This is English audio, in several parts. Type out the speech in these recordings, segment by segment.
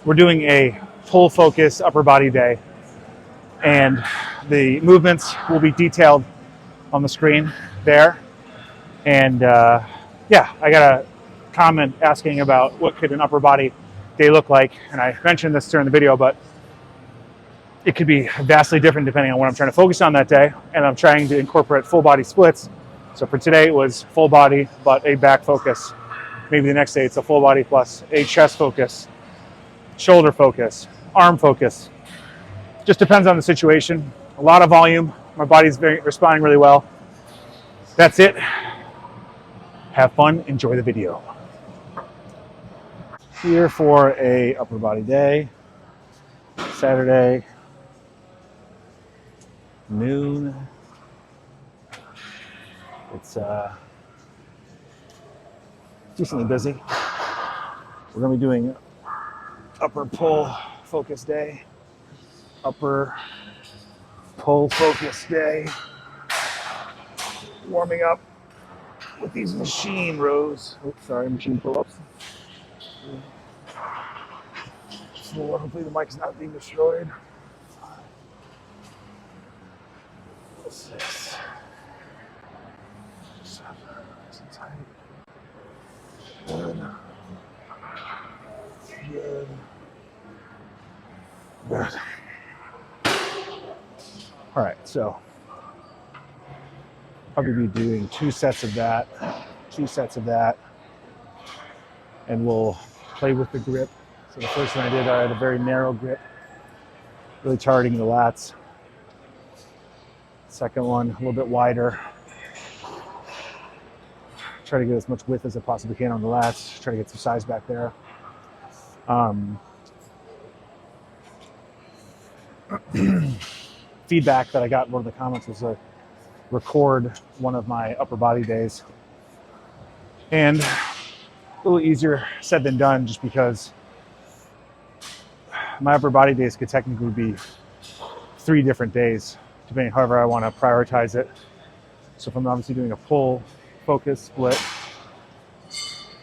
We're doing a full focus upper body day, and the movements will be detailed on the screen there. And yeah, I got a comment asking about what could an upper body day look like, and I mentioned this during the video, but it could be vastly different depending on what I'm trying to focus on that day, and I'm trying to incorporate full body splits. So for today it was full body but a back focus. Maybe the next day it's a full body plus a chest focus, shoulder focus, arm focus. Just depends on the situation. A lot of volume. My body's responding really well. That's it. Have fun. Enjoy the video. Here for a upper body day. Saturday, noon. It's decently busy. We're going to be doing upper pull focus day, upper pull focus day, warming up with these machine rows. Oops, sorry, machine pull-ups. Hopefully the mic's not being destroyed. 6, 7, tight. Good. Good. Good. All right, so probably be doing 2 sets of that, and we'll play with the grip. So the first one I did, I had a very narrow grip, really targeting the lats. Second one, a little bit wider. Try to get as much width as I possibly can on the lats. Try to get some size back there. Feedback that I got in one of the comments was to record one of my upper body days. And a little easier said than done, just because my upper body days could technically be 3 different days, depending however I want to prioritize it. So if I'm obviously doing a pull focus split,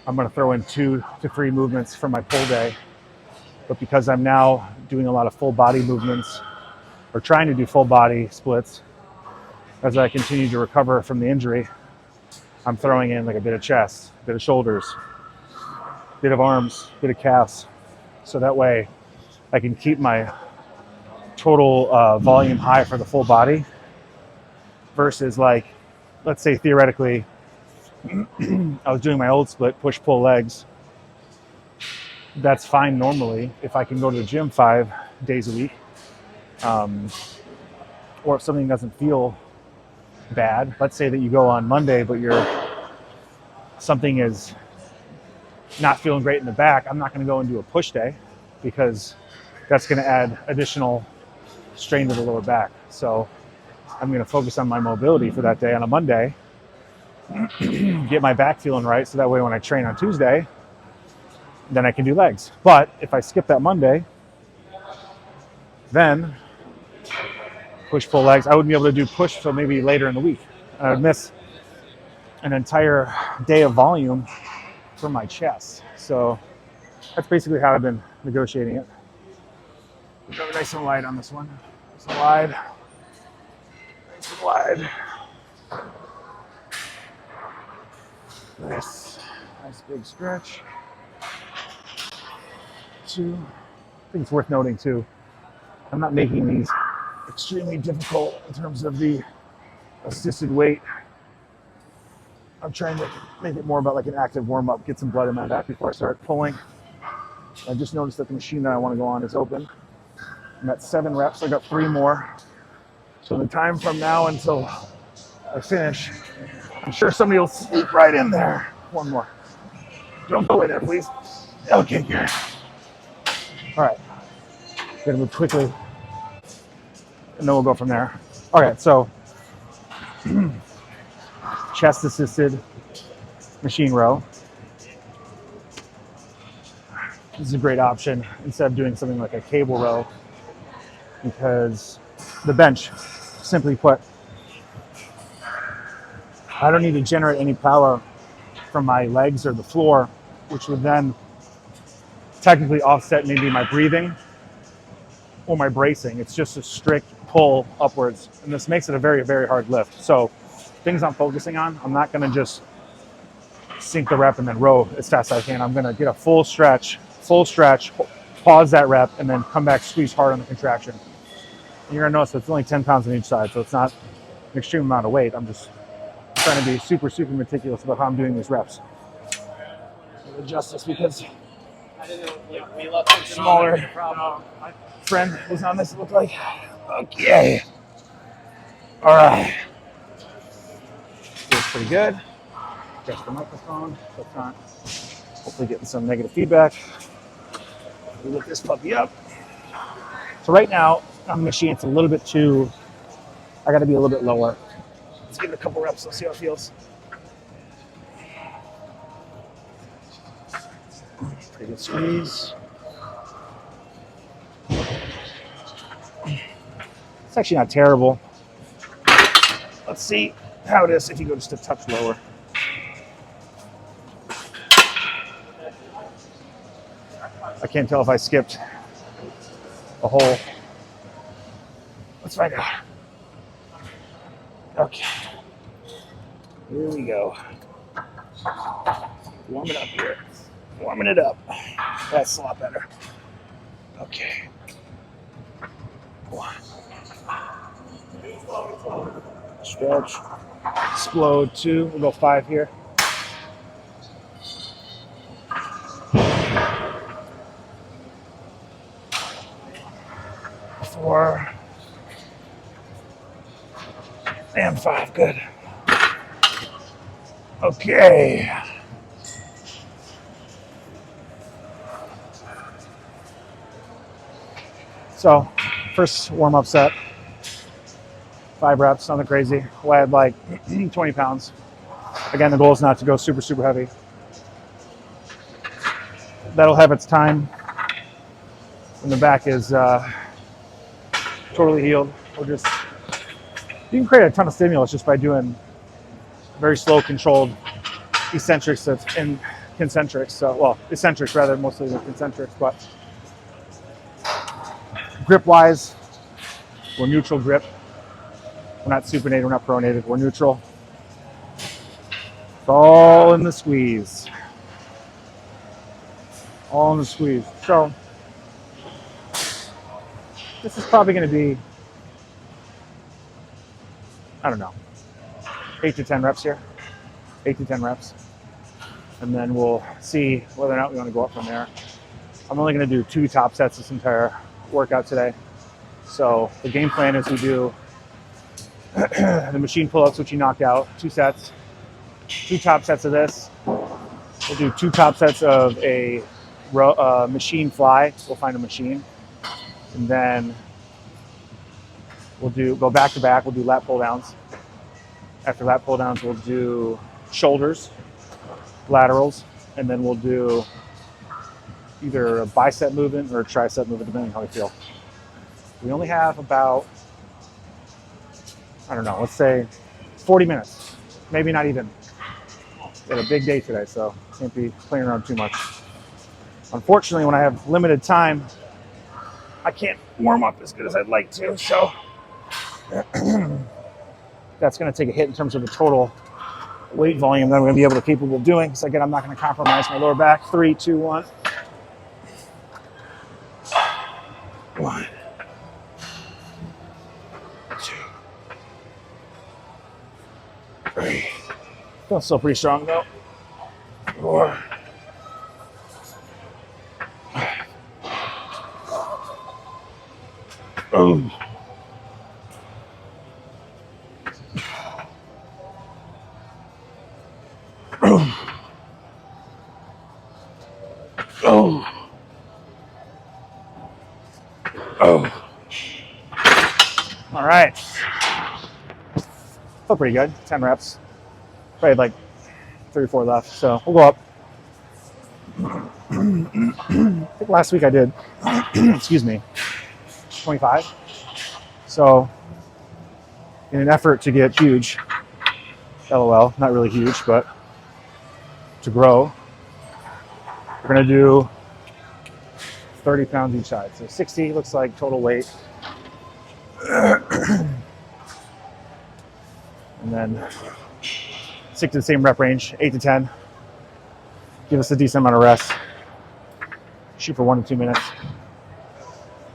I'm going to throw in 2 to 3 movements for my pull day. But because I'm now doing a lot of full body movements, or trying to do full body splits, as I continue to recover from the injury, I'm throwing in like a bit of chest, a bit of shoulders, a bit of arms, a bit of calves. So that way I can keep my total volume high for the full body, versus, like, let's say theoretically, I was doing my old split, push-pull legs. That's fine normally if I can go to the gym 5 days a week. Or if something doesn't feel bad. Let's say that you go on Monday, but something is not feeling great in the back. I'm not going to go and do a push day, because that's going to add additional strain to the lower back. So I'm going to focus on my mobility for that day on a Monday, get my back feeling right, so that way when I train on Tuesday, then I can do legs. But if I skip that Monday, then push-pull legs, I wouldn't be able to do push till maybe later in the week. I would miss an entire day of volume for my chest. So that's basically how I've been negotiating it. Go nice and wide on this one. Nice and wide. Nice and wide. Nice big stretch. 2. I think it's worth noting too, I'm not making these extremely difficult in terms of the assisted weight. I'm trying to make it more about like an active warm-up, get some blood in my back before I start pulling. I just noticed that the machine that I want to go on is open. I'm at 7 reps, I got 3 more. So the time from now until I finish, I'm sure somebody will sneak right in there. 1 more. Don't go in there, please. Okay, good. All right, gonna move quickly, and then we'll go from there. All right, so chest assisted machine row. This is a great option instead of doing something like a cable row, because the bench, simply put, I don't need to generate any power from my legs or the floor, which would then technically offset maybe my breathing or my bracing. It's just a strict pull upwards. And this makes it a very, very hard lift. So things I'm focusing on, I'm not gonna just sink the rep and then row as fast as I can. I'm gonna get a full stretch, pause that rep, and then come back, squeeze hard on the contraction. And you're gonna notice it's only 10 pounds on each side, so it's not an extreme amount of weight. I'm just trying to be super, super meticulous about how I'm doing these reps. I'll adjust this because smaller friend was on this, it looked like. Okay. All right. Feels pretty good. Adjust the microphone so it's not hopefully getting some negative feedback. We lift this puppy up. So right now, on the machine, it's a little bit too, I gotta be a little bit lower. Let's give it a couple reps, let's see how it feels. Pretty good squeeze. It's actually not terrible. Let's see how it is if you go just a touch lower. I can't tell if I skipped a hole. Let's find out. Okay. Here we go. Warm it up here. Warming it up. That's a lot better. Okay. One. Stretch. Explode. 2. We'll go 5 here. 4. And 5. Good. Okay. So, first warm-up set. 5 reps, nothing crazy. We'll add like 20 pounds. Again, the goal is not to go super, super heavy. That'll have its time when the back is totally healed. You can create a ton of stimulus just by doing very slow, controlled eccentrics and concentrics. So, well, eccentrics rather, mostly than concentrics. But grip-wise, we're neutral grip. We're not supinated, we're not pronated, we're neutral. It's all in the squeeze. All in the squeeze. So, this is probably going to be, I don't know, 8 to 10 reps here. 8 to 10 reps. And then we'll see whether or not we want to go up from there. I'm only going to do 2 top sets this entire workout today. So the game plan is we do the machine pull-ups, which you knocked out, 2 sets. 2 top sets of this. We'll do 2 top sets of a machine fly. We'll find a machine. And then we'll go back to back. We'll do lat pull downs. After lat pull downs, we'll do shoulders, laterals, and then we'll do either a bicep movement or a tricep movement, depending on how we feel. We only have about, I don't know, let's say 40 minutes. Maybe not even. We had a big day today, so can't be playing around too much. Unfortunately, when I have limited time, I can't warm up as good as I'd like to, so that's going to take a hit in terms of the total weight volume that I'm going to be capable of doing. So again, I'm not going to compromise my lower back. 3, 2, 1. 1, 2, 3. Feels still pretty strong though. 4. Oh. Oh. Oh. All right. Felt pretty good. 10 reps. Probably had like 3 or 4 left, so we'll go up. I think last week I did, excuse me, 25. So in an effort to get huge, LOL, not really huge, but to grow, we're gonna do 30 pounds each side. So 60 looks like total weight. And then stick to the same rep range, 8 to 10. Give us a decent amount of rest. Shoot for 1 to 2 minutes.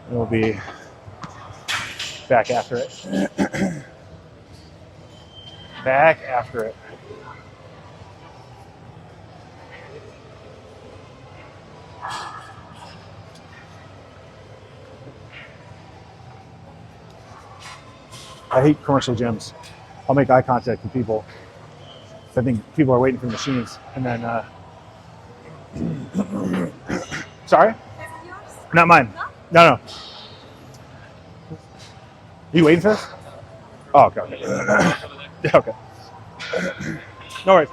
And we'll be back after it. Back after it. I hate commercial gyms. I'll make eye contact with people. I think people are waiting for machines. And then, sorry? Is it yours? Not mine. No? No. You waiting for this? Oh, okay. Okay. No worries.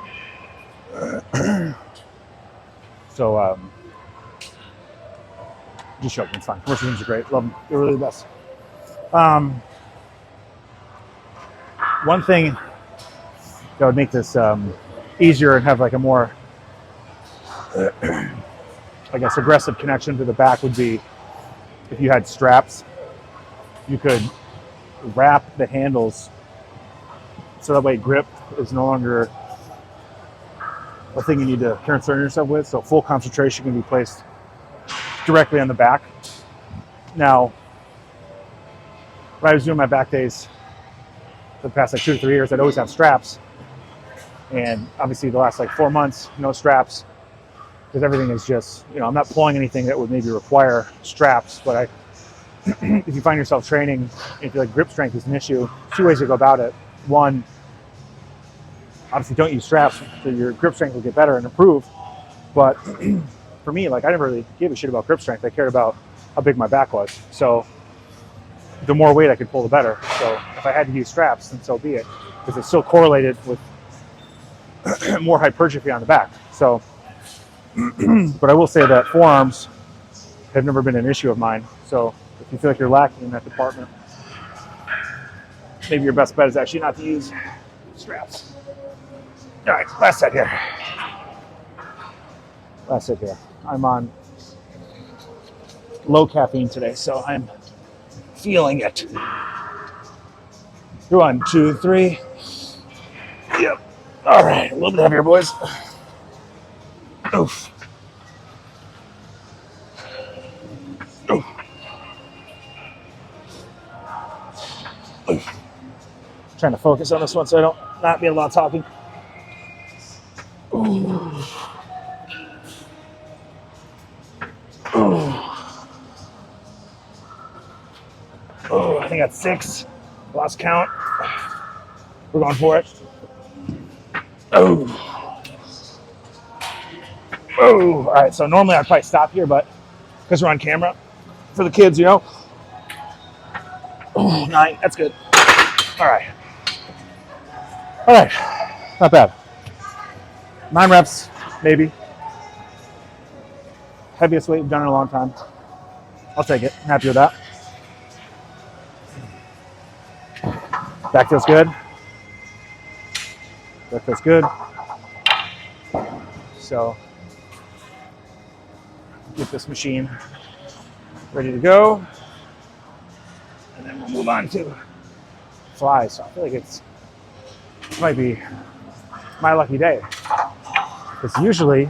So, just joking. It's fine. Commercial gyms are great. Love them. They're really the best. One thing that would make this easier and have like a more, I guess, aggressive connection to the back would be if you had straps. You could wrap the handles so that way grip is no longer a thing you need to concern yourself with. So full concentration can be placed directly on the back. Now, when I was doing my back days for the past like 2 to 3 years, I'd always have straps. And obviously the last like 4 months, no straps, because everything is just, I'm not pulling anything that would maybe require straps, but if you find yourself training, if like grip strength is an issue, 2 ways to go about it. One, obviously don't use straps, so your grip strength will get better and improve. But for me, like I never really gave a shit about grip strength. I cared about how big my back was. So the more weight I could pull, the better. So if I had to use straps, then so be it, because it's still correlated with more hypertrophy on the back. So, but I will say that forearms have never been an issue of mine. So if you feel like you're lacking in that department, maybe your best bet is actually not to use straps. All right, last set here. Last set here. I'm on low caffeine today, so I'm feeling it. 1, 2, 3. Yep. All right, a little bit heavier, boys. Oof. Oof. Oof. Trying to focus on this one so I don't not be a lot of talking. Ooh. Ooh. Oh, I think that's 6. Lost count. We're going for it. Oh. Oh. All right, so normally I'd probably stop here, but because we're on camera for the kids, Oh, 9. That's good. All right. All right. Not bad. 9 reps, maybe. Heaviest weight we've done in a long time. I'll take it. Happy with that. Back feels good. Back feels good. So, get this machine ready to go. And then we'll move on to flies. So I feel like it might be my lucky day. Because usually,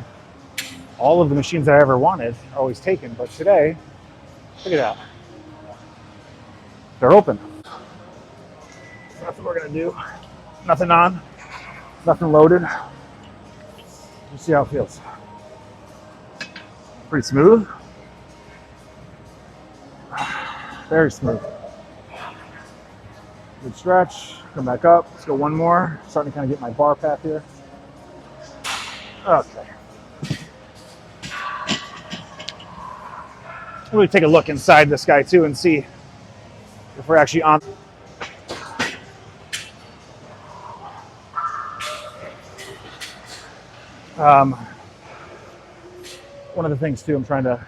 all of the machines I ever wanted are always taken. But today, look at that. They're open. So that's what we're going to do. Nothing on. Nothing loaded. Let's see how it feels. Pretty smooth. Very smooth. Good stretch. Come back up. Let's go one more. Starting to kind of get my bar path here. Okay. We'll take a look inside this guy too and see if we're actually on. One of the things too I'm trying to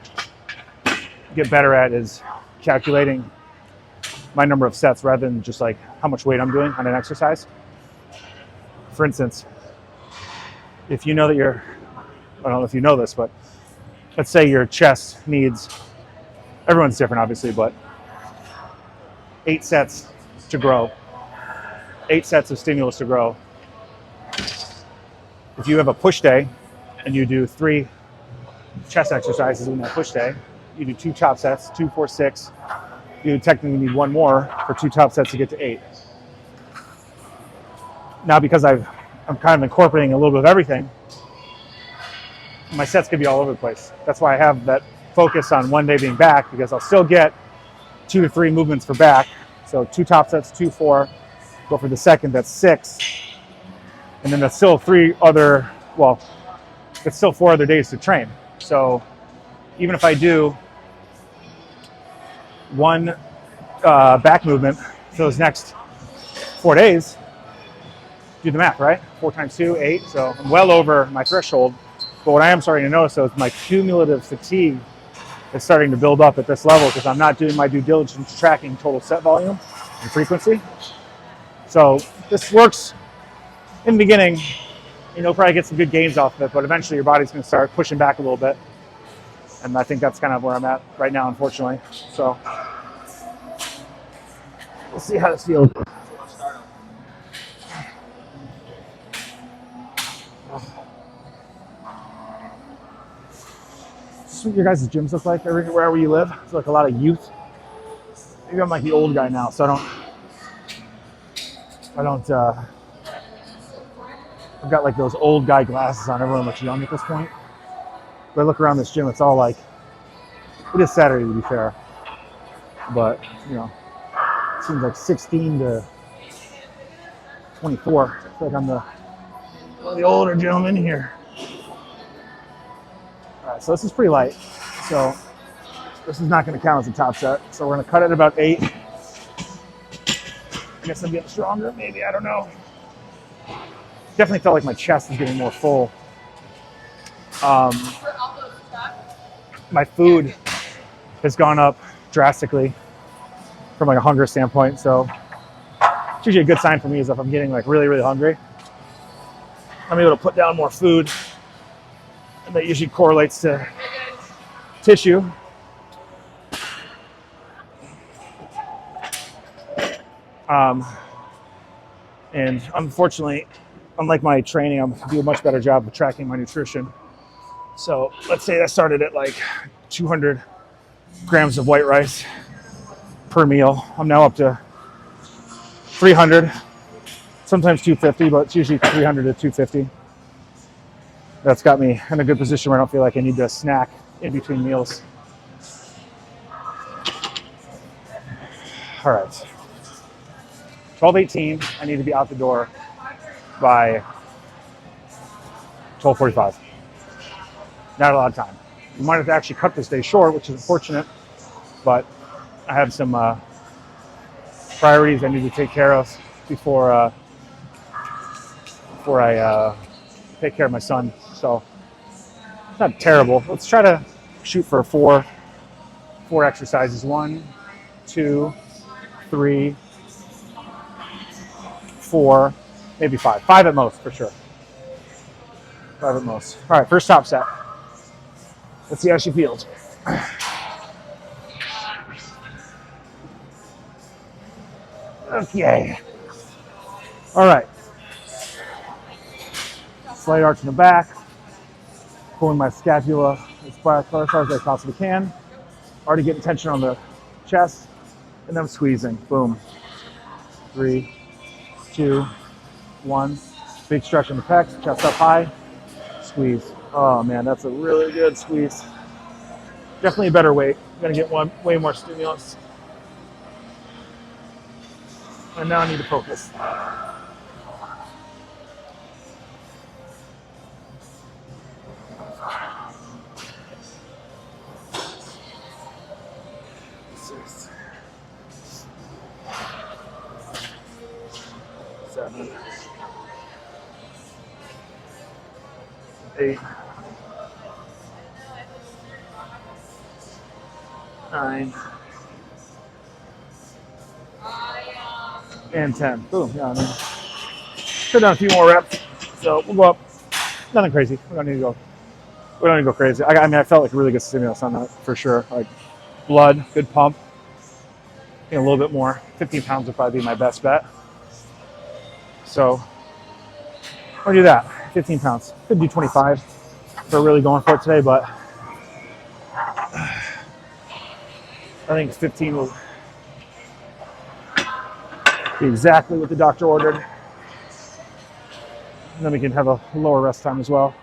get better at is calculating my number of sets rather than just like how much weight I'm doing on an exercise. For instance, if you know that I don't know if you know this, but let's say your chest needs everyone's different, obviously, but 8 sets to grow, 8 sets of stimulus to grow. If you have a push day and you do 3 chest exercises in that push day, you do 2 top sets, 2, 4, 6. You technically need 1 more for 2 top sets to get to 8. Now, because I'm kind of incorporating a little bit of everything, my sets could be all over the place. That's why I have that focus on one day being back, because I'll still get 2 to 3 movements for back. So 2 top sets, 2, 4. Go for the second, that's 6. And then that's still 3 other, well, it's still 4 other days to train. So even if I do 1 back movement for those next 4 days, do the math, right? 4 times 2, 8. So I'm well over my threshold. But what I am starting to notice, though, is my cumulative fatigue is starting to build up at this level because I'm not doing my due diligence tracking total set volume and frequency. So this works in the beginning. You'll probably get some good gains off of it, but eventually your body's going to start pushing back a little bit. And I think that's kind of where I'm at right now, unfortunately. So we'll see how this feels. This is what your guys' gyms look like wherever you live. It's like a lot of youth. Maybe I'm like the old guy now, so I've got like those old guy glasses on. Everyone looks young at this point. But I look around this gym, it's all like, it is Saturday to be fair, but it seems like 16 to 24. I feel like I'm the older gentleman here. All right, so this is pretty light. So this is not going to count as a top set. So we're going to cut it about 8. I guess I'm getting stronger, maybe, I don't know. Definitely felt like my chest is getting more full. My food has gone up drastically from like a hunger standpoint. So it's usually a good sign for me is if I'm getting like really, really hungry, I'm able to put down more food, and that usually correlates to tissue. And unfortunately, unlike my training, I'm do a much better job of tracking my nutrition. So let's say I started at like 200 grams of white rice per meal. I'm now up to 300, sometimes 250, but it's usually 300 to 250. That's got me in a good position where I don't feel like I need to snack in between meals. All right. 12:18, I need to be out the door by 12:45. Not a lot of time. We might have to actually cut this day short, which is unfortunate, but I have some priorities I need to take care of before I take care of my son. So it's not terrible. Let's try to shoot for 4 exercises. 1, 2, 3, 4, maybe 5. 5 at most, for sure. 5 at most. All right, first top set. Let's see how she feels. Okay. All right. Slight arch in the back. Pulling my scapula as far as I possibly can. Already getting tension on the chest. And then I'm squeezing. Boom. 3, 2, 1. Big stretch in the pecs. Chest up high. Squeeze. Oh man, that's a really good squeeze. Definitely a better weight. I'm gonna get way more stimulus. And now I need to focus. Six, 7, 8, 9, and 10. Boom. Yeah, I mean, put down a few more reps. So we'll go up. Nothing crazy. We don't need to go crazy. I mean, I felt like a really good stimulus on that for sure. Like blood, good pump. A little bit more. 15 pounds would probably be my best bet. So we'll do that. 15 pounds. Could do 25 if we're really going for it today, but I think 15 will be exactly what the doctor ordered. And then we can have a lower rest time as well.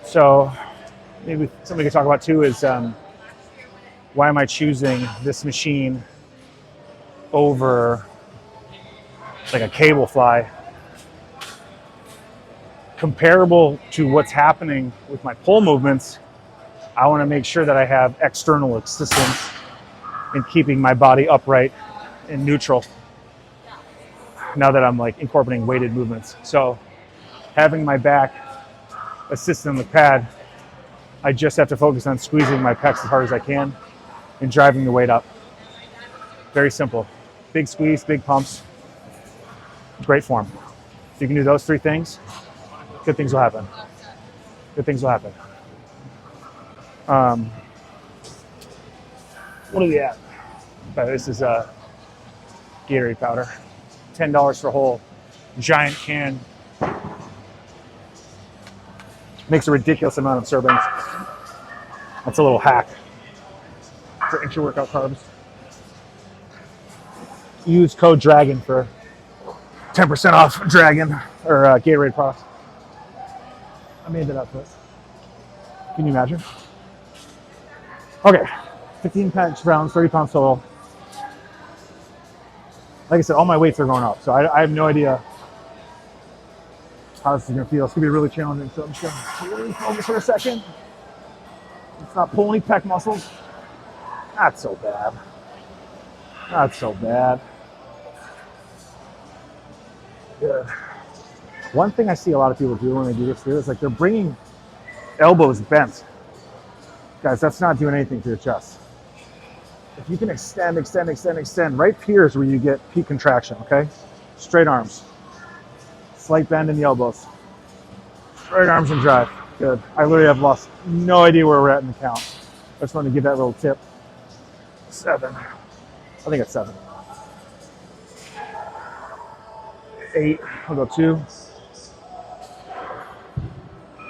So maybe something we could talk about too is why am I choosing this machine over like a cable fly? Comparable to what's happening with my pull movements, I want to make sure that I have external assistance in keeping my body upright and neutral now that I'm like incorporating weighted movements. So having my back assisted on the pad, I just have to focus on squeezing my pecs as hard as I can and driving the weight up. Very simple. Big squeeze, big pumps, great form. If you can do those three things, good things will happen. Good things will happen. What are we at? This is Gatorade powder. $10 for a whole giant can. Makes a ridiculous amount of servings. That's a little hack for intra-workout carbs. Use code DRAGON for 10% off Dragon or Gatorade products. I made that up, but can you imagine? Okay, 15 pounds, 30 pounds total. Like I said, all my weights are going up, so I have no idea how this is gonna feel. It's gonna be really challenging, so I'm just gonna really focus for a second. Let's not pull any pec muscles. Not so bad. Not so bad. Good. One thing I see a lot of people do when they do this too is like they're bringing elbows bent. Guys, that's not doing anything to your chest. If you can extend, right here is where you get peak contraction, okay? Straight arms. Slight bend in the elbows. Straight arms and drive. Good. I literally have lost no idea where we're at in the count. I just wanted to give that little tip. 7. I think it's 7. 8. I'll go 2.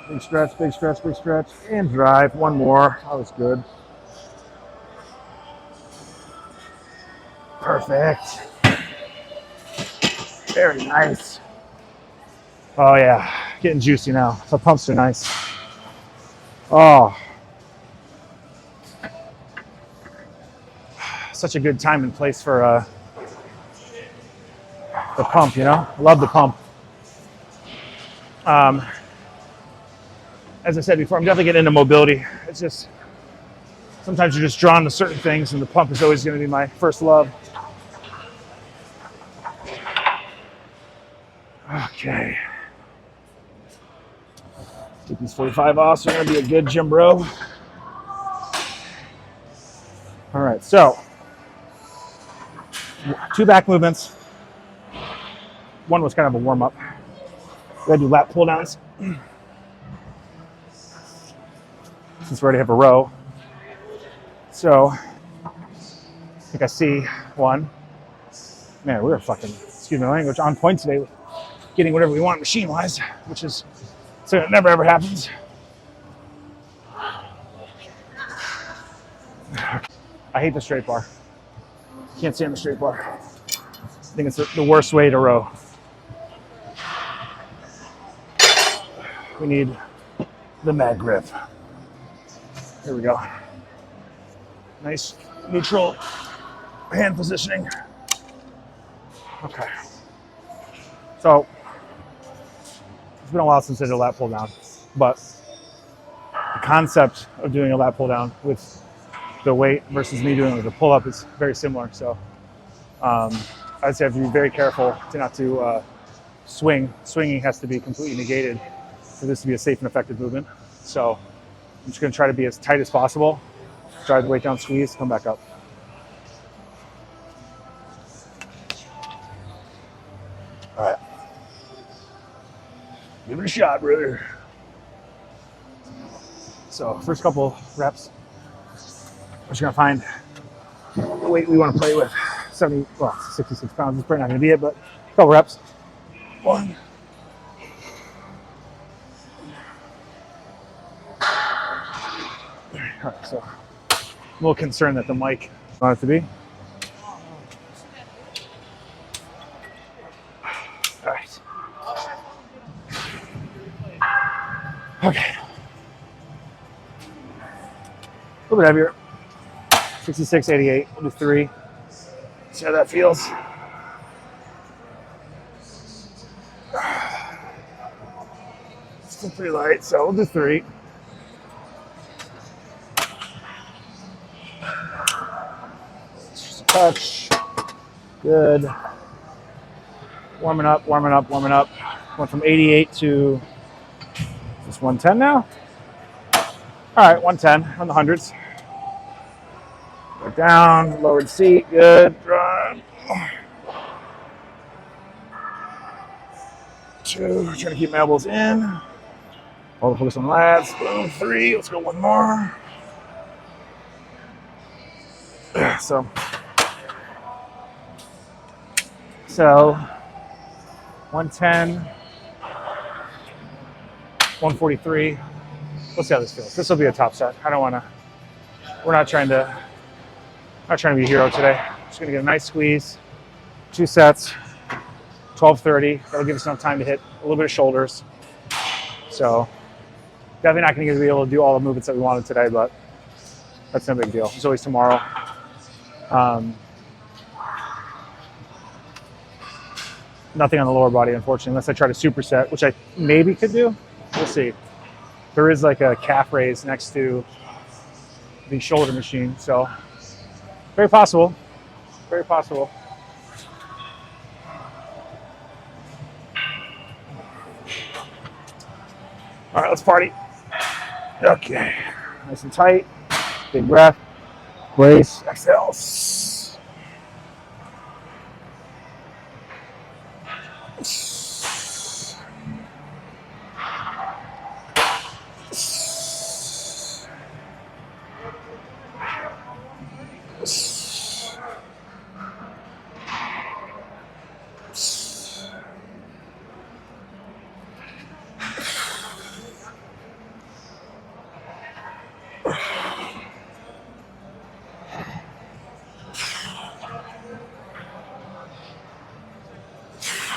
Big stretch, big stretch, big stretch. And drive. 1 more. That was good. Perfect. Very nice. Oh yeah, getting juicy now. The pumps are nice. Oh. Such a good time and place for the pump, you know? I love the pump. As I said before, I'm definitely getting into mobility. It's just, sometimes you're just drawn to certain things and the pump is always gonna be my first love. Okay. Get these 45 off, so we're gonna be a good gym bro. All right, so 2 back movements. 1 was kind of a warm up. We gotta do lat pull downs. Since we already have a row. So, I think I see 1. Man, we were fucking, excuse my language, on point today with getting whatever we want machine-wise, which is so it never ever happens. I hate the straight bar. Can't stand the straight bar. I think it's the worst way to row. We need the mag grip. Here we go. Nice neutral hand positioning. Okay. So, it's been a while since I did a lat pull down, but the concept of doing a lat pull down with the weight versus me doing it with a pull up is very similar. So, I'd say I have to be very careful to not to swing. Swinging has to be completely negated for this to be a safe and effective movement. So, I'm just going to try to be as tight as possible Drive the weight down, squeeze, come back up. All right. Give it a shot, brother. So first couple reps, we're just gonna find the weight we want to play with. 66 pounds is probably not gonna be it, but a couple reps. 1. All right, so I'm a little concerned that the mic is not it to be. All right. Okay. A little bit heavier. 66, 88. We'll do 3. See how that feels. Still pretty light, so we'll do 3. Just a touch. Good. Warming up, warming up, warming up. Went from 88 to just 110 now. All right, 110 on the hundreds. Go down, lowered seat, good. Drive. 2, trying to keep my elbows in. Hold the focus on lats. Boom, 3. Let's go 1 more. So 110, 143. Let's see how this feels. This will be a top set. I don't want to. We're not trying to be a hero today. Just gonna get a nice squeeze. 2 sets. 12:30. That'll give us enough time to hit a little bit of shoulders. So definitely not going to be able to do all the movements that we wanted today, but that's no big deal. There's always tomorrow. Nothing on the lower body, unfortunately, unless I try to superset, which I maybe could do. We'll see. There is like a calf raise next to the shoulder machine, so very possible. Very possible. All right, let's party. Okay, nice and tight. Big breath. Brace. Exhale.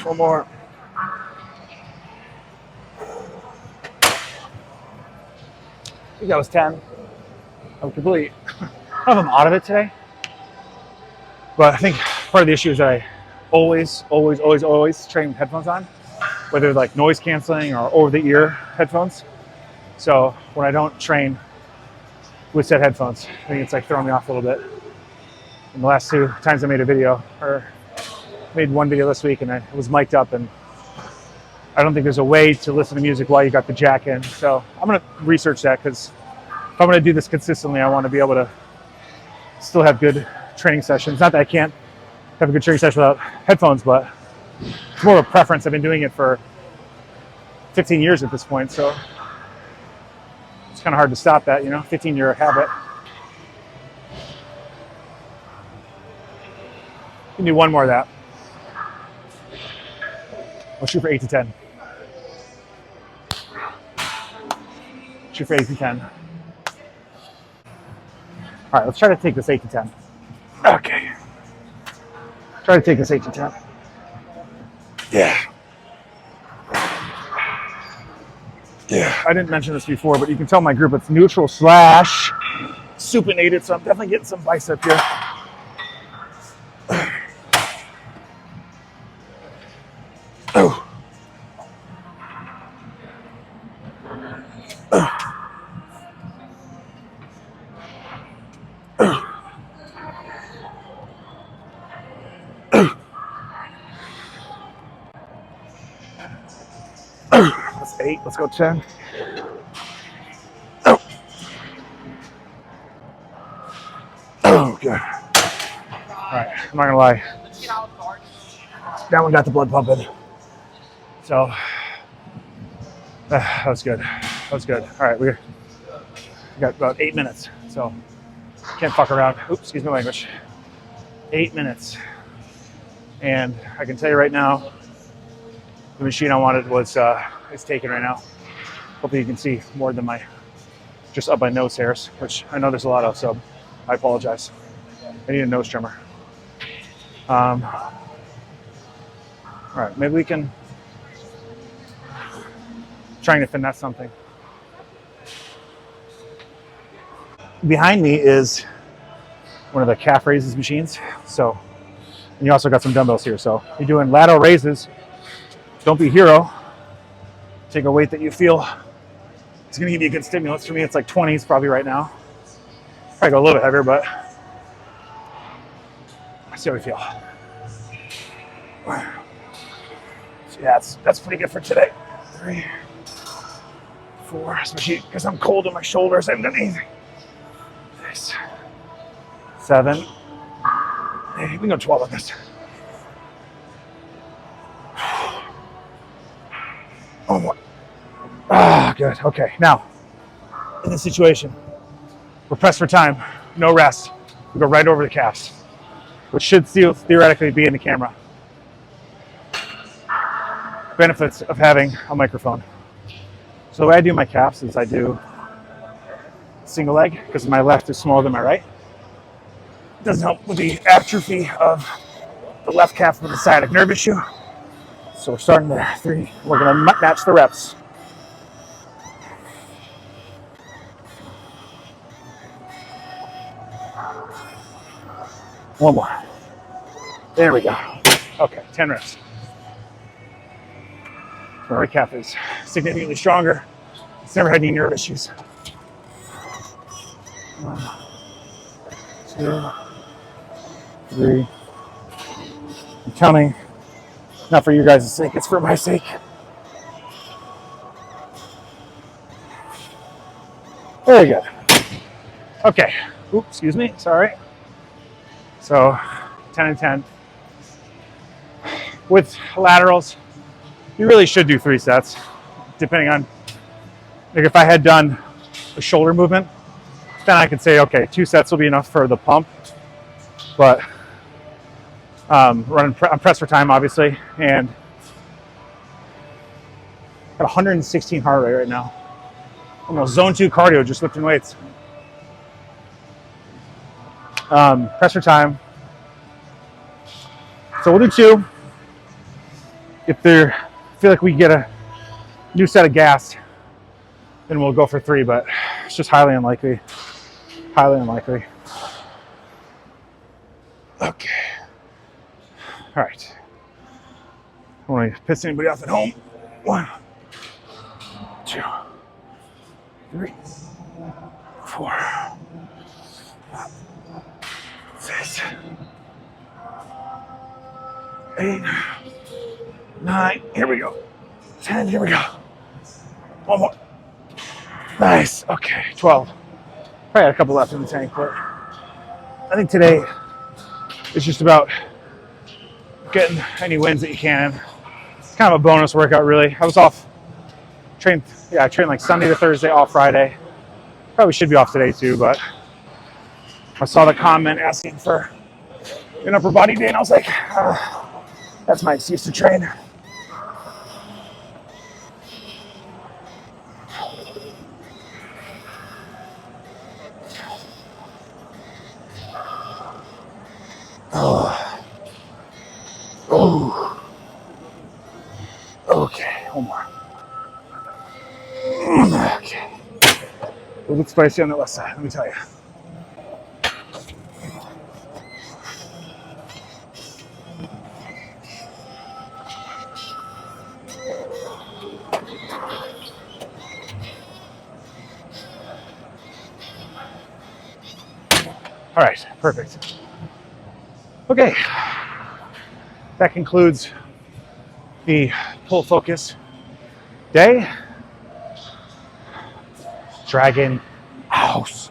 One more. I think that was 10. I'm completely, I don't know if I'm out of it today, but I think part of the issue is that I always train with headphones on, whether like noise canceling or over the ear headphones. So when I don't train with said headphones, I think it's like throwing me off a little bit. And the last 2 times I made a video, or made 1 video this week, and I was mic'd up, and I don't think there's a way to listen to music while you got the jack in. So I'm going to research that, because if I'm going to do this consistently, I want to be able to still have good training sessions. Not that I can't have a good training session without headphones, but it's more of a preference. I've been doing it for 15 years at this point, so it's kind of hard to stop that, 15-year habit. You can do 1 more of that. I'll shoot for 8 to 10. Shoot for 8 to 10. All right, let's try to take this 8 to 10. Okay. Try to take this 8 to 10. Yeah. Yeah. I didn't mention this before, but you can tell my group it's neutral / supinated, so I'm definitely getting some bicep here. Oh. That's 8. Let's go 10. Oh. Oh, good. All right, I'm not gonna lie. That one got the blood pumping. So that was good. That was good. All right, we got about 8 minutes, so can't fuck around. Oops, excuse my language. 8 minutes, and I can tell you right now, the machine I wanted was is taken right now. Hopefully you can see more than my just up my nose hairs, which I know there's a lot of, so I apologize. I need a nose trimmer. All right, maybe we can trying to finesse something. Behind me is one of the calf raises machines. So, and you also got some dumbbells here. So you're doing lateral raises. Don't be a hero. Take a weight that you feel it's going to give you a good stimulus. For me, it's like 20s probably right now. Probably go a little bit heavier, but I see how we feel. So yeah, that's pretty good for today. 3, 4, especially because I'm cold in my shoulders. I haven't done anything. 6, 7. Hey, we can go 12 on this. Oh my. Ah, good. Okay, now in this situation, we're pressed for time, no rest. We go right over the calves, which should still theoretically be in the camera. Benefits of having a microphone. So the way I do my calves is I do single leg because my left is smaller than my right. It doesn't help with the atrophy of the left calf with the sciatic nerve issue. So we're starting there. 3. We're going to match the reps. One more. There we go. Okay, 10 reps. My right calf is significantly stronger. It's never had any nerve issues. 1, 2, 3. I'm counting. Not for you guys' sake, it's for my sake. Very good. Okay. Oops, excuse me. Sorry. So 10 and 10. With laterals, you really should do 3 sets, depending on, like if I had done a shoulder movement, then I could say, okay, 2 sets will be enough for the pump. But I'm pressed for time, obviously, and got 116 heart rate right now. Almost zone 2 cardio, just lifting weights. Press for time. So we'll do 2. If they feel like we get a new set of gas, then we'll go for 3, but it's just highly unlikely. Highly unlikely. Okay. All right. I don't want to piss anybody off at home. 1, 2, 3, 4, 6, 8, 9. Here we go. 10. Here we go. One more. Nice. Okay. 12. Probably had a couple left in the tank, but I think today is just about getting any wins that you can. It's kind of a bonus workout, really. I was off. I trained like Sunday to Thursday, off Friday. Probably should be off today too, but I saw the comment asking for an upper body day, and I was like, that's my excuse to train. Oh. Okay, one more. Okay. A little bit spicy on the left side, let me tell you. All right, perfect. Okay, that concludes the pull focus day. Dragon House.